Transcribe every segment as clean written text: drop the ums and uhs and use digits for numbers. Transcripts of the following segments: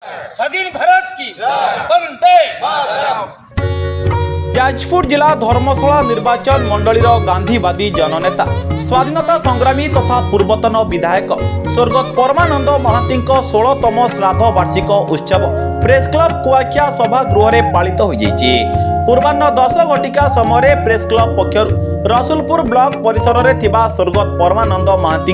स्वाधीन भारत की वंदे मातरम। जाजपुर जिला धर्मशाला निर्वाचन मंडलीर गांधीवादी जननेता स्वाधीनता संग्रामी तथा पूर्वतन विधायक स्वर्गत परमानंद महांती 16तम श्राद्ध वार्षिक उत्सव प्रेस क्लब कुआखिया सभागृह में पालित हो पूर्वाह्न 10 घटिका समय प्रेस क्लब पक्षर रसुलपुर ब्लॉक परिसर में थिबा स्वर्गत परमानंद महांती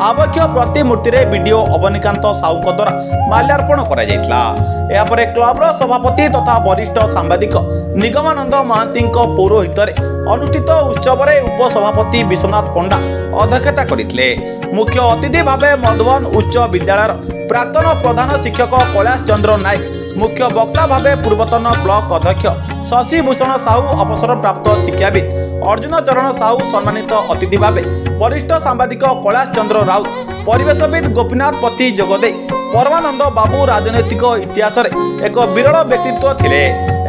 आबक्ष प्रतिमूर्ति रे वीडियो अवनीकांत साहू द्वारा माल्यार्पण कर क्लबर सभापति तथा वरिष्ठ सांबादिक निगमानंद महांती पौरोहित अनुष्ठित उत्सव में उपसभापति विश्वनाथ पंडा अध्यक्षता करथिले। मुख्य अतिथि भाव मधुबन उच्च विद्यालय प्राक्तन प्रधान शिक्षक कैलाश चंद्र नायक, मुख्य वक्ता भाव पूर्वतन ब्लॉक अध्यक्ष शशिभूषण साहू, अवसर प्राप्त शिक्षाविद अर्जुन चरण साहू सम्मानित अतिथि भाव वरिष्ठ सांबादिक कैलाश चंद्र राउत, परिवेशविद गोपीनाथ पति जोगदे परमानंद बाबू राजनैतिक इतिहास एक विरल व्यक्तित्व थिले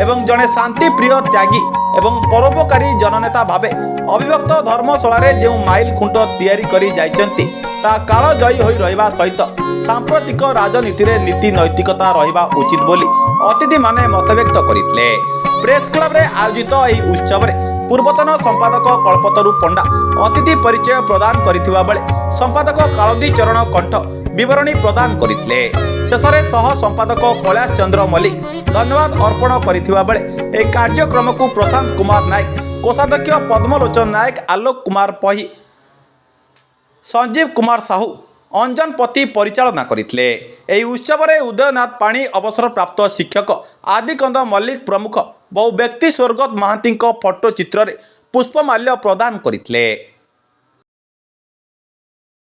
एवं जड़े शांति प्रिय त्यागी एवं परोपकारी जननेता भावे अविभक्त धर्मशाला जो माइल खुंट तैयारी करी जाइछन्ति ता काल जयी होई रहिबा सहित सांप्रतिक राजनीति रे नीति नैतिकता रहिबा उचित बोली अतिथि माने मतव्यक्त करिथिले। प्रेस क्लब रे आयोजित एही उत्सव रे पूर्वतन संपादक कल्पतरु पंडा अतिथि परिचय प्रदान करिथिबा बेले संपादक कालदी चरण कंठ विवरणी प्रदान करथिले। शेषरे सह संपादक कैलाश चंद्र मल्लिक धन्यवाद अर्पण करिथिबा बेले ए कार्यक्रम को प्रशांत कुमार नायक, कोषाध्यक्ष पद्मलोचन नायक, आलोक कुमार पही, संजीव कुमार साहू, अंजन पति परिचालना करथिले। एही उत्सव रे उदयनाथ पाणी, अवसर प्राप्त शिक्षक आदिकंद मल्लिक प्रमुख बहु व्यक्ति स्वर्गत महांती फोटो चित्र रे पुष्पमाल्य प्रदान करथिले।